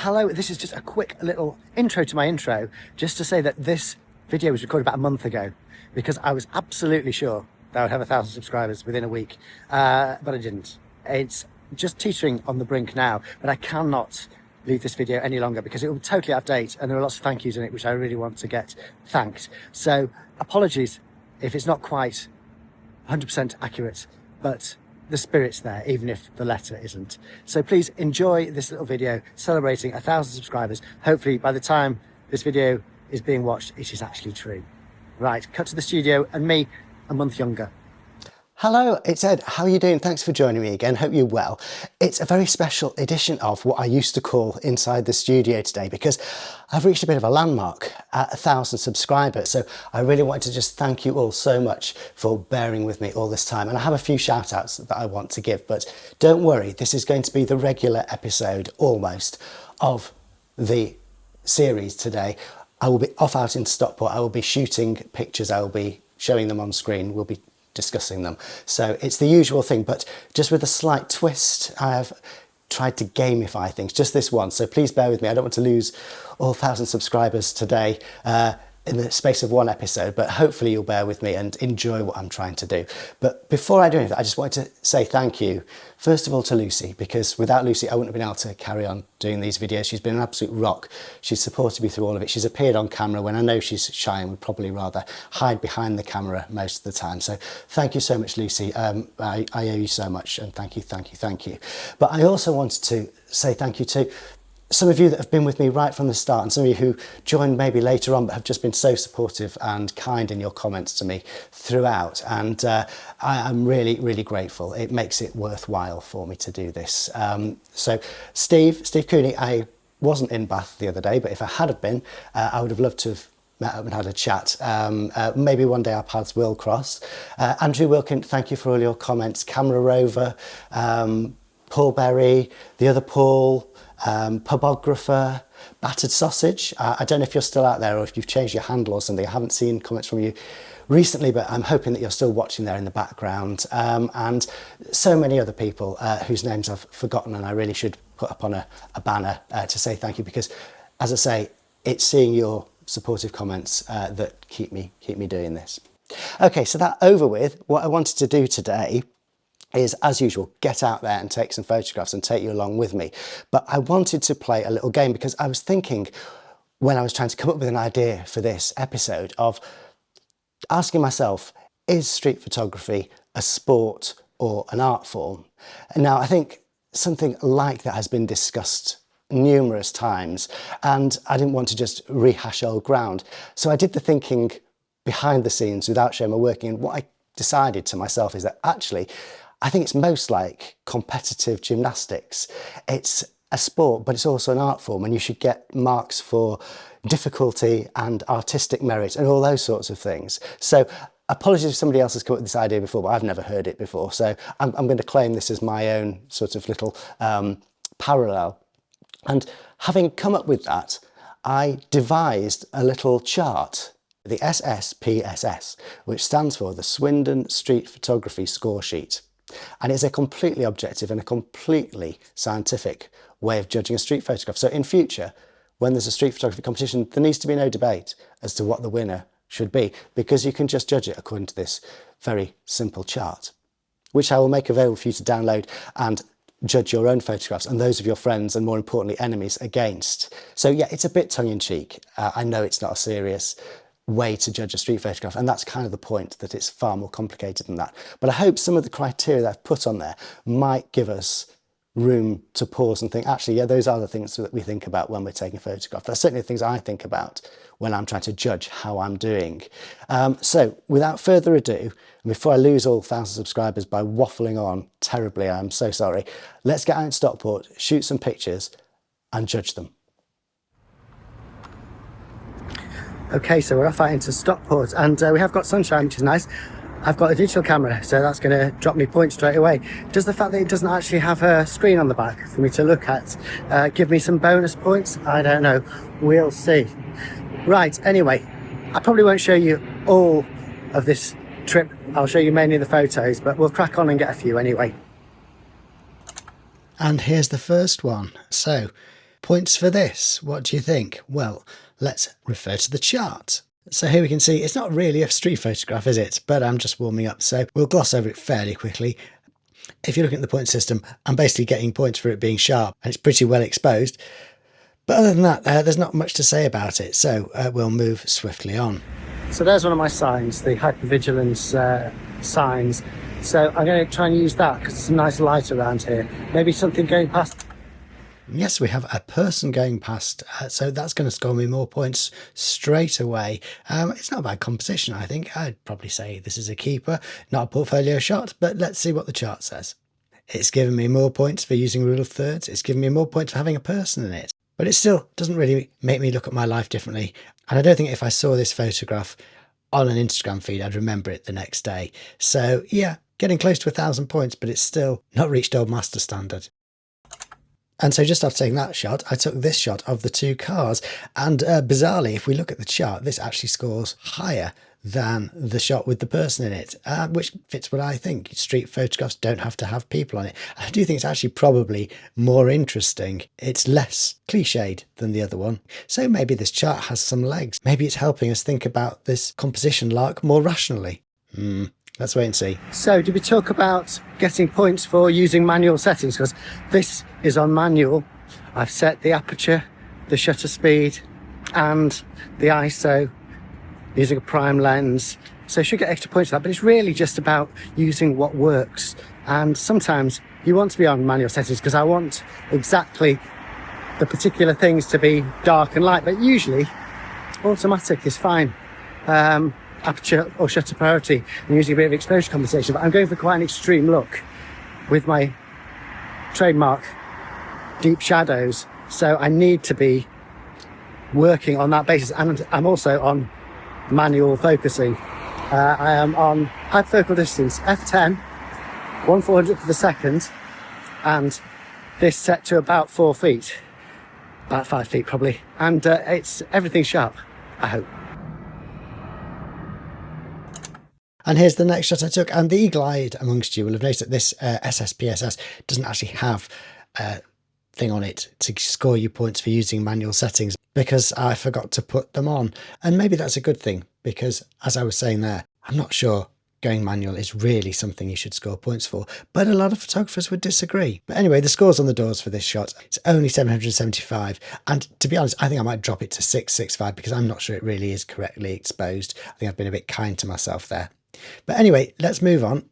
Hello, this is just a quick little intro to my intro, just to say that this video was recorded about a month ago because I was absolutely sure that I would have 1,000 subscribers within a week, but I didn't. It's just teetering on the brink now, but I cannot leave this video any longer because it will be totally out of date and there are lots of thank yous in it which I really want to get thanked. So apologies if it's not quite 100% accurate, but the spirit's there, even if the letter isn't. So please enjoy this little video celebrating 1,000 subscribers. Hopefully by the time this video is being watched, it is actually true. Right, cut to the studio and me, a month younger. Hello, it's Ed. How are you doing? Thanks for joining me again. Hope you're well. It's a very special edition of what I used to call Inside the Studio today because I've reached a bit of a landmark at 1,000 subscribers. So I really wanted to just thank you all so much for bearing with me all this time. And I have a few shout outs that I want to give, but don't worry, this is going to be the regular episode almost of the series today. I will be off out in Stockport. I will be shooting pictures. I will be showing them on screen. We'll be discussing them. So it's the usual thing, but just with a slight twist. I have tried to gamify things just this once. So please bear with me. I don't want to lose all 1,000 subscribers today in the space of one episode, but hopefully you'll bear with me and enjoy what I'm trying to do. But before I do anything, I just wanted to say thank you, first of all, to Lucy, because without Lucy, I wouldn't have been able to carry on doing these videos. She's been an absolute rock. She's supported me through all of it. She's appeared on camera when I know she's shy and would probably rather hide behind the camera most of the time. So thank you so much, Lucy. I owe you so much, and thank you, thank you, thank you. But I also wanted to say thank you to some of you that have been with me right from the start, and some of you who joined maybe later on but have just been so supportive and kind in your comments to me throughout, and I am really, really grateful. It makes it worthwhile for me to do this. So Steve Cooney, I wasn't in Bath the other day, but if I had have been, I would have loved to have met up and had a chat. Maybe one day our paths will cross. Andrew Wilkin, thank you for all your comments. Camera Rover, Paul Berry, the other Paul, Pubographer, Battered Sausage. I don't know if you're still out there or if you've changed your handle or something. I haven't seen comments from you recently, but I'm hoping that you're still watching there in the background. And so many other people whose names I've forgotten, and I really should put up on a banner to say thank you, because as I say, it's seeing your supportive comments that keep me doing this. Okay, so that over with, what I wanted to do today is, as usual, get out there and take some photographs and take you along with me. But I wanted to play a little game because I was thinking, when I was trying to come up with an idea for this episode, of asking myself, is street photography a sport or an art form? And now I think something like that has been discussed numerous times, and I didn't want to just rehash old ground. So I did the thinking behind the scenes without showing my working, and what I decided to myself is that actually I think it's most like competitive gymnastics. It's a sport, but it's also an art form, and you should get marks for difficulty and artistic merit and all those sorts of things. So apologies if somebody else has come up with this idea before, but I've never heard it before. So I'm going to claim this as my own sort of little parallel. And having come up with that, I devised a little chart, the SSPSS, which stands for the Swindon Street Photography Score Sheet. And it's a completely objective and a completely scientific way of judging a street photograph. So in future, when there's a street photography competition, there needs to be no debate as to what the winner should be, because you can just judge it according to this very simple chart, which I will make available for you to download and judge your own photographs and those of your friends and, more importantly, enemies against. So yeah, it's a bit tongue-in-cheek. I know it's not a serious way to judge a street photograph, and that's kind of the point, that it's far more complicated than that. But I hope some of the criteria that I've put on there might give us room to pause and think, actually, yeah, those are the things that we think about when we're taking photographs. That's certainly the things I think about when I'm trying to judge how I'm doing. So without further ado, and before I lose all 1,000 subscribers by waffling on terribly, I'm so sorry, let's get out in Stockport, shoot some pictures and judge them. Okay, so we're off out into Stockport, and we have got sunshine, which is nice. I've got a digital camera, so that's going to drop me points straight away. Does the fact that it doesn't actually have a screen on the back for me to look at give me some bonus points? I don't know. We'll see. Right, anyway, I probably won't show you all of this trip. I'll show you mainly the photos, but we'll crack on and get a few anyway. And here's the first one. So Points for this, what do you think? Well, let's refer to the chart. So here we can see it's not really a street photograph, is it? But I'm just warming up, so we'll gloss over it fairly quickly. If you're looking at the point system, I'm basically getting points for it being sharp, and it's pretty well exposed. But other than that, there's not much to say about it, so we'll move swiftly on. So there's one of my signs, the hypervigilance signs. So I'm going to try and use that because it's a nice light around here. Maybe something going past. Yes, we have a person going past, so that's going to score me more points straight away. It's not a bad composition, I think. I'd probably say this is a keeper, not a portfolio shot, but let's see what the chart says. It's given me more points for using rule of thirds. It's given me more points for having a person in it. But it still doesn't really make me look at my life differently. And I don't think if I saw this photograph on an Instagram feed, I'd remember it the next day. So yeah, getting close to 1,000 points, but it's still not reached old master standard. And so just after taking that shot, I took this shot of the two cars. And bizarrely, if we look at the chart, this actually scores higher than the shot with the person in it, which fits what I think. Street photographs don't have to have people on it. I do think it's actually probably more interesting. It's less cliched than the other one. So maybe this chart has some legs. Maybe it's helping us think about this composition lark more rationally. Let's wait and see. So did we talk about getting points for using manual settings? Because this is on manual. I've set the aperture, the shutter speed, and the ISO using a prime lens. So you should get extra points for that, but it's really just about using what works. And sometimes you want to be on manual settings because I want exactly the particular things to be dark and light, but usually automatic is fine. Aperture or shutter priority and using a bit of exposure compensation, but I'm going for quite an extreme look with my trademark deep shadows, so I need to be working on that basis. And I'm also on manual focusing. I am on hyperfocal distance f10, 1/400th of a second, and this set to about 4 feet, about 5 feet probably, and it's everything sharp, I hope. And here's the next shot I took, and the eagle-eyed amongst you will have noticed that this SSPSS doesn't actually have a thing on it to score you points for using manual settings because I forgot to put them on. And maybe that's a good thing because, as I was saying there, I'm not sure going manual is really something you should score points for, but a lot of photographers would disagree. But anyway, the scores on the doors for this shot, it's only 775, and to be honest, I think I might drop it to 665 because I'm not sure it really is correctly exposed. I think I've been a bit kind to myself there. But anyway, let's move on.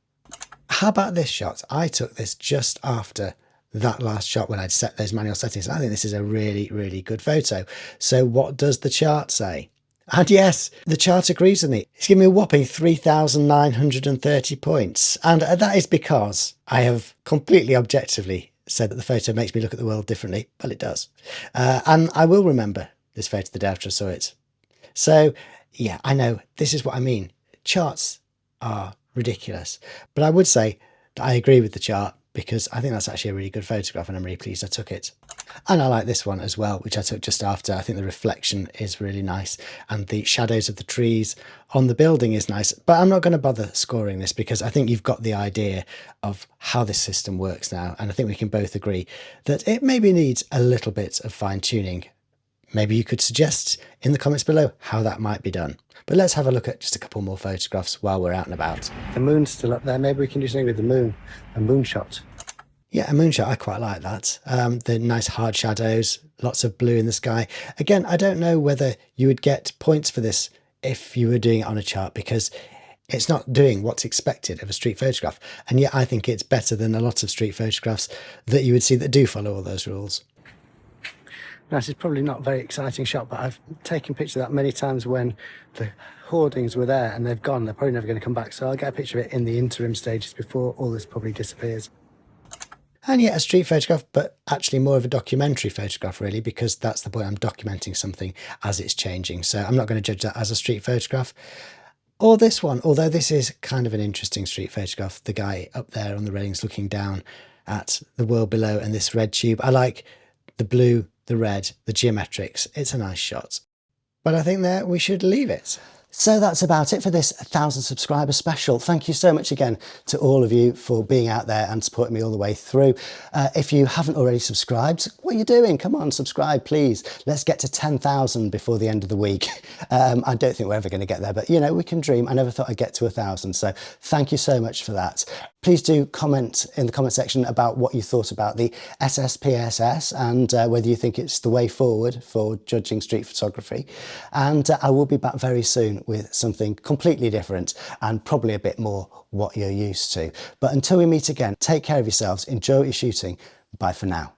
How about this shot? I took this just after that last shot when I'd set those manual settings. I think this is a really, really good photo. So what does the chart say? And yes, the chart agrees with me. It's given me a whopping 3,930 points. And that is because I have completely objectively said that the photo makes me look at the world differently. Well, it does. And I will remember this photo the day after I saw it. So yeah, I know this is what I mean. Charts are ridiculous, but I would say that I agree with the chart because I think that's actually a really good photograph and I'm really pleased I took it. And I like this one as well, which I took just after. I think the reflection is really nice and the shadows of the trees on the building is nice, but I'm not going to bother scoring this because I think you've got the idea of how this system works now, and I think we can both agree that it maybe needs a little bit of fine-tuning. Maybe you could suggest in the comments below how that might be done. But let's have a look at just a couple more photographs while we're out and about. The moon's still up there. Maybe we can do something with the moon, a moonshot. Yeah, a moonshot, I quite like that. The nice hard shadows, lots of blue in the sky. Again, I don't know whether you would get points for this if you were doing it on a chart because it's not doing what's expected of a street photograph. And yet I think it's better than a lot of street photographs that you would see that do follow all those rules. Now, this is probably not a very exciting shot, but I've taken pictures of that many times when the hoardings were there and they've gone. They're probably never going to come back. So I'll get a picture of it in the interim stages before all this probably disappears. And yet a street photograph, but actually more of a documentary photograph really, because that's the point. I'm documenting something as it's changing. So I'm not going to judge that as a street photograph. Or this one, although this is kind of an interesting street photograph. The guy up there on the railings looking down at the world below and this red tube. I like the blue, the red, the geometrics. It's a nice shot. But I think there we should leave it. So that's about it for this 1,000 subscriber special. Thank you so much again to all of you for being out there and supporting me all the way through. If you haven't already subscribed, what are you doing? Come on, subscribe, please. Let's get to 10,000 before the end of the week. I don't think we're ever going to get there, but you know, we can dream. I never thought I'd get to 1,000. So thank you so much for that. Please do comment in the comment section about what you thought about the SSPSS and whether you think it's the way forward for judging street photography. And I will be back very soon with something completely different and probably a bit more what you're used to. But until we meet again, take care of yourselves, enjoy what you're shooting. Bye for now.